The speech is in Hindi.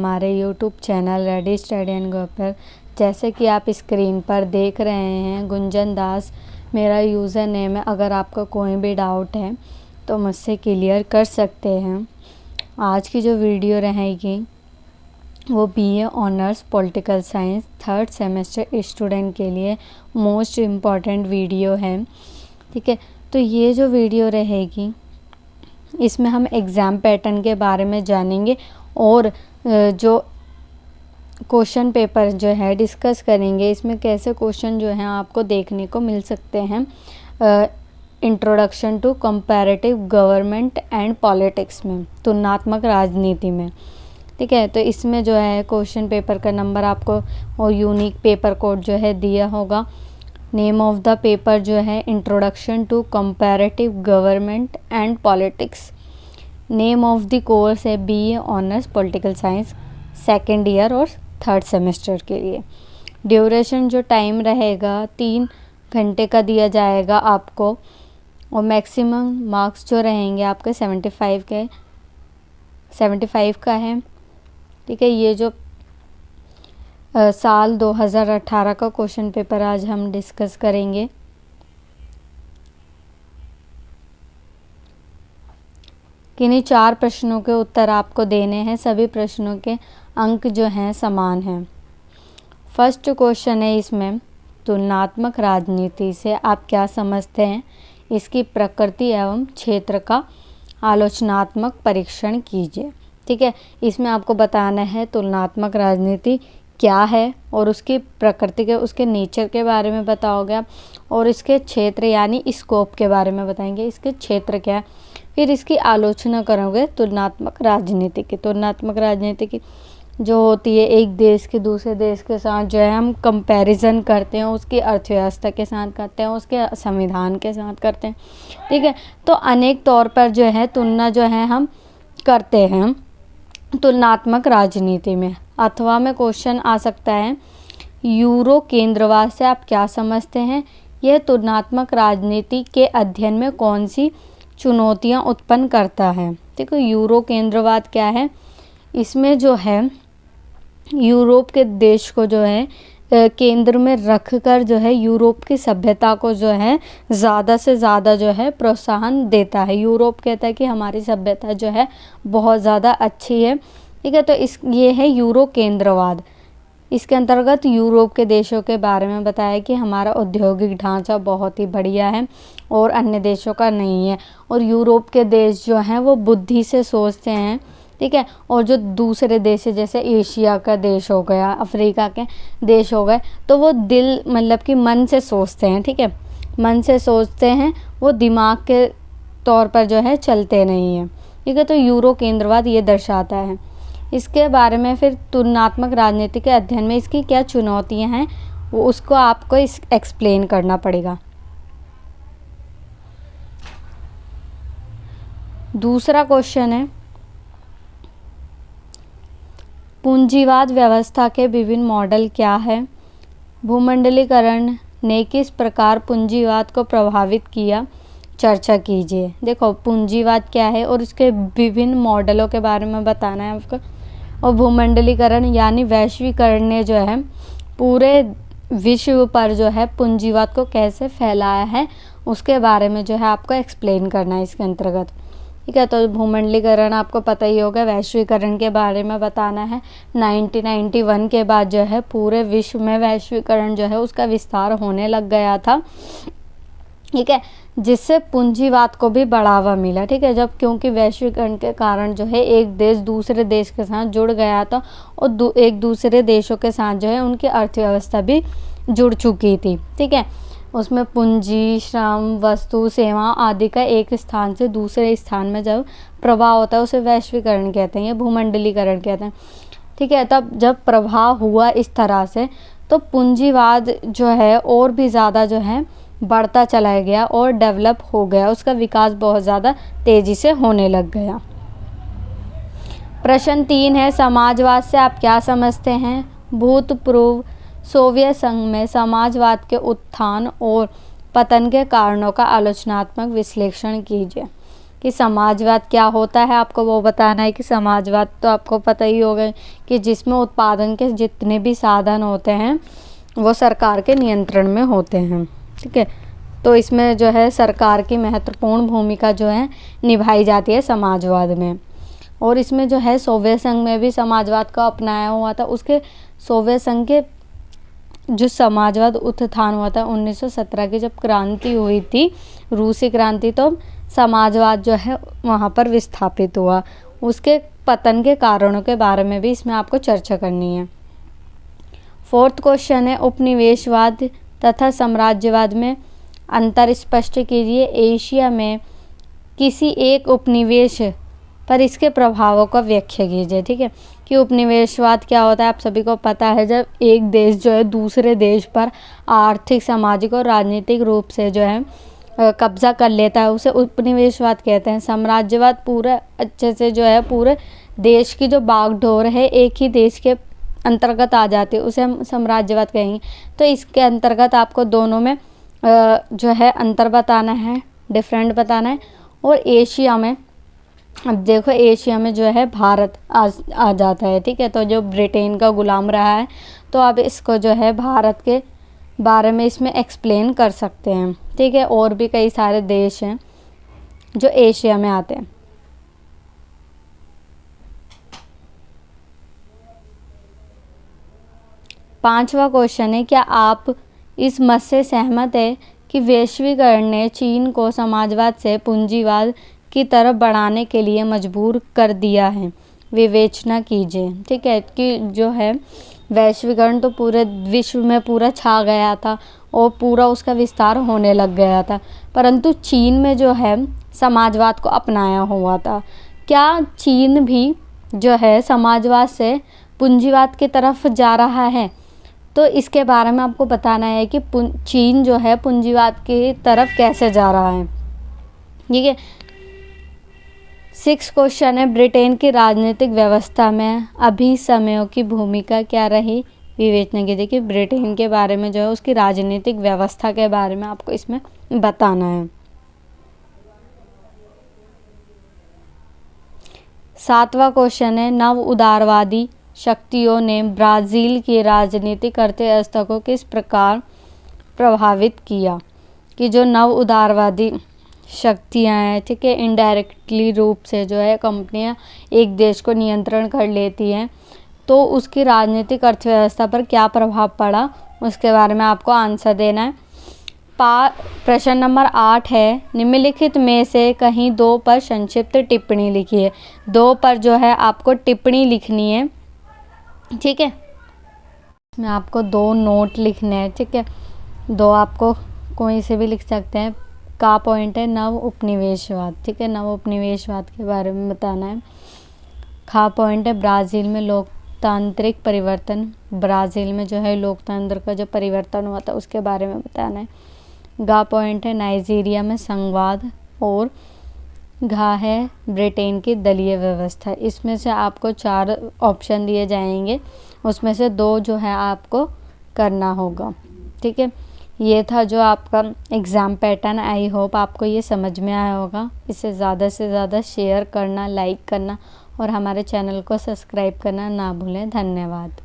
हमारे YouTube channel ready steady and go पर। जैसे कि आप स्क्रीन पर देख रहे हैं, गुंजन दास मेरा यूज़र नेम है। अगर आपका कोई भी डाउट है तो मुझसे क्लियर कर सकते हैं। आज की जो वीडियो रहेगी वो BA honours political science 3rd semester student के लिए मोस्ट इम्पॉर्टेंट वीडियो है। ठीक है, तो ये जो वीडियो रहेगी इसमें हम एग्ज़ाम पैटर्न के बारे में जानेंगे और जो क्वेश्चन पेपर जो है डिस्कस करेंगे। इसमें कैसे क्वेश्चन जो हैं आपको देखने को मिल सकते हैं। Introduction to comparative government and politics में, तुलनात्मक राजनीति में। ठीक है, तो इसमें जो है क्वेश्चन पेपर का नंबर आपको और यूनिक पेपर कोड जो है दिया होगा। नेम ऑफ द पेपर जो है introduction to comparative government and politics. Name of the course है BA honours political science 2nd year और 3rd सेमेस्टर के लिए। ड्यूरेशन जो टाइम रहेगा 3 घंटे का दिया जाएगा आपको और मैक्सिमम मार्क्स जो रहेंगे आपके 75 का है। ठीक है, ये जो साल 2018 का क्वेश्चन पेपर आज हम डिस्कस करेंगे। किन्हीं 4 प्रश्नों के उत्तर आपको देने हैं। सभी प्रश्नों के अंक जो हैं समान हैं। फर्स्ट क्वेश्चन है इसमें, तुलनात्मक राजनीति से आप क्या समझते हैं? इसकी प्रकृति एवं क्षेत्र का आलोचनात्मक परीक्षण कीजिए। ठीक है, इसमें आपको बताना है तुलनात्मक राजनीति क्या है और उसकी प्रकृति के, उसके नेचर के बारे में बताओगे आप, और इसके क्षेत्र यानी स्कोप के बारे में बताएंगे, इसके क्षेत्र क्या है। फिर इसकी आलोचना करोगे तुलनात्मक राजनीति की। तुलनात्मक राजनीति की जो होती है, एक देश के दूसरे देश के साथ जो है हम कंपैरिजन करते हैं, उसकी अर्थव्यवस्था के साथ करते हैं, उसके संविधान के साथ करते हैं। ठीक है, तो अनेक तौर पर जो है तुलना जो है हम करते हैं तुलनात्मक राजनीति में। अथवा में क्वेश्चन आ सकता है, यूरो केंद्रवाद से आप क्या समझते हैं? यह तुलनात्मक राजनीति के अध्ययन में कौन सी चुनौतियां उत्पन्न करता है? देखो, यूरो केंद्रवाद क्या है? इसमें जो है यूरोप के देश को जो है केंद्र में रखकर जो है यूरोप की सभ्यता को जो है ज़्यादा से ज़्यादा जो है प्रोत्साहन देता है। यूरोप कहता है कि हमारी सभ्यता जो है बहुत ज़्यादा अच्छी है। ठीक है, तो ये है यूरो केंद्रवाद। इसके अंतर्गत यूरोप के देशों के बारे में बताया कि हमारा औद्योगिक ढांचा बहुत ही बढ़िया है और अन्य देशों का नहीं है। और यूरोप के देश जो हैं वो बुद्धि से सोचते हैं। ठीक है, और जो दूसरे देश है जैसे एशिया का देश हो गया, अफ्रीका के देश हो गए, तो वो दिल मतलब कि मन से सोचते हैं। ठीक है, मन से सोचते हैं, वो दिमाग के तौर पर जो है चलते नहीं हैं। ठीक है, तो यूरो केंद्रवाद ये दर्शाता है। इसके बारे में फिर तुलनात्मक राजनीति के अध्ययन में इसकी क्या चुनौतियां हैं वो उसको आपको एक्सप्लेन करना पड़ेगा। दूसरा क्वेश्चन है, पूंजीवाद व्यवस्था के विभिन्न मॉडल क्या है? भूमंडलीकरण ने किस प्रकार पूंजीवाद को प्रभावित किया? चर्चा कीजिए। देखो, पूंजीवाद क्या है और उसके विभिन्न मॉडलों के बारे में बताना है आपको। और भूमंडलीकरण यानी वैश्वीकरण ने जो है पूरे विश्व पर जो है पूंजीवाद को कैसे फैलाया है उसके बारे में जो है आपको एक्सप्लेन करना है इसके अंतर्गत। ठीक है, तो भूमंडलीकरण आपको पता ही होगा। वैश्वीकरण के बारे में बताना है। 1991 के बाद जो है पूरे विश्व में वैश्वीकरण जो है उसका विस्तार होने लग गया था। ठीक है, जिससे पूंजीवाद को भी बढ़ावा मिला। ठीक है, जब क्योंकि वैश्वीकरण के कारण जो है एक देश दूसरे देश के साथ जुड़ गया था और एक दूसरे देशों के साथ जो है उनकी अर्थव्यवस्था भी जुड़ चुकी थी। ठीक है, उसमें पूंजी, श्रम, वस्तु, सेवा आदि का एक स्थान से दूसरे स्थान में जब प्रवाह होता है उसे वैश्वीकरण कहते हैं या भूमंडलीकरण कहते हैं। ठीक है, तब जब प्रवाह हुआ इस तरह से तो पूंजीवाद जो है और भी ज़्यादा जो है बढ़ता चला गया और डेवलप हो गया, उसका विकास बहुत ज़्यादा तेज़ी से होने लग गया। प्रश्न 3 है, समाजवाद से आप क्या समझते हैं? भूतपूर्व सोवियत संघ में समाजवाद के उत्थान और पतन के कारणों का आलोचनात्मक विश्लेषण कीजिए। कि समाजवाद क्या होता है, आपको वो बताना है कि समाजवाद तो आपको पता ही होगा कि जिसमें उत्पादन के जितने भी साधन होते हैं वो सरकार के नियंत्रण में होते हैं। ठीक है, तो इसमें जो है सरकार की महत्वपूर्ण भूमिका जो है निभाई जाती है समाजवाद में। और इसमें जो है सोवियत संघ में भी समाजवाद का अपनाया हुआ था। उसके सोवियत संघ के जो समाजवाद उत्थान हुआ था 1917 की जब क्रांति हुई थी, रूसी क्रांति, तो समाजवाद जो है वहाँ पर विस्थापित हुआ। उसके पतन के कारणों के बारे में भी इसमें आपको चर्चा करनी है। 4th क्वेश्चन है उपनिवेशवाद तथा साम्राज्यवाद में अंतर स्पष्ट कीजिए। एशिया में किसी एक उपनिवेश पर इसके प्रभावों का व्याख्या कीजिए। ठीक है, कि उपनिवेशवाद क्या होता है आप सभी को पता है, जब एक देश जो है दूसरे देश पर आर्थिक, सामाजिक और राजनीतिक रूप से जो है कब्जा कर लेता है, उसे उपनिवेशवाद कहते हैं। साम्राज्यवाद पूरे अच्छे से जो है पूरे देश की जो बागडोर है एक ही देश के अंतर्गत आ जाती है, उसे हम साम्राज्यवाद कहेंगे। तो इसके अंतर्गत आपको दोनों में जो है अंतर बताना है, डिफरेंट बताना है। और एशिया में, अब देखो एशिया में जो है भारत आ जाता है। ठीक है, तो जो ब्रिटेन का गुलाम रहा है, तो अब इसको जो है भारत के बारे में इसमें एक्सप्लेन कर सकते हैं। ठीक है, और भी कई सारे देश हैं जो एशिया में आते हैं। पांचवा क्वेश्चन है, क्या आप इस मत से सहमत है कि वैश्वीकरण ने चीन को समाजवाद से पूंजीवाद की तरफ बढ़ाने के लिए मजबूर कर दिया है? विवेचना कीजिए। ठीक है, कि जो है वैश्वीकरण तो पूरे विश्व में पूरा छा गया था और पूरा उसका विस्तार होने लग गया था, परंतु चीन में जो है समाजवाद को अपनाया हुआ था। क्या चीन भी जो है समाजवाद से पूंजीवाद की तरफ जा रहा है? तो इसके बारे में आपको बताना है कि चीन जो है पूंजीवाद की तरफ कैसे जा रहा है। ठीक है, 6 क्वेश्चन है, ब्रिटेन की राजनीतिक व्यवस्था में अभिसमयों की भूमिका क्या रही? विवेचना की। देखिए ब्रिटेन के बारे में जो है उसकी राजनीतिक व्यवस्था के बारे में आपको इसमें बताना है। 7वां क्वेश्चन है, नव उदारवादी शक्तियों ने ब्राज़ील की राजनीतिक अर्थव्यवस्था को किस प्रकार प्रभावित किया? कि जो नव उदारवादी शक्तियाँ हैं, ठीक है, इनडायरेक्टली रूप से जो है कंपनियाँ एक देश को नियंत्रण कर लेती हैं, तो उसकी राजनीतिक अर्थव्यवस्था पर क्या प्रभाव पड़ा उसके बारे में आपको आंसर देना है। प्रश्न नंबर 8 है, निम्नलिखित में से कहीं 2 पर संक्षिप्त टिप्पणी लिखिए। 2 पर जो है आपको टिप्पणी लिखनी है। ठीक है, इसमें आपको 2 नोट लिखने हैं। ठीक है, 2 आपको कोई से भी लिख सकते हैं। का पॉइंट है नव उपनिवेशवाद। ठीक है, नव उपनिवेशवाद के बारे में बताना है। खा पॉइंट है ब्राज़ील में लोकतांत्रिक परिवर्तन। ब्राज़ील में जो है लोकतंत्र का जो परिवर्तन हुआ था उसके बारे में बताना है। गा पॉइंट है नाइजीरिया में संघवाद। और घा है ब्रिटेन की दलीय व्यवस्था। इसमें से आपको 4 ऑप्शन दिए जाएंगे, उसमें से 2 जो है आपको करना होगा। ठीक है, ये था जो आपका एग्ज़ाम पैटर्न। आई होप आपको ये समझ में आया होगा। इसे ज़्यादा से ज़्यादा शेयर करना, लाइक करना और हमारे चैनल को सब्सक्राइब करना ना भूलें। धन्यवाद।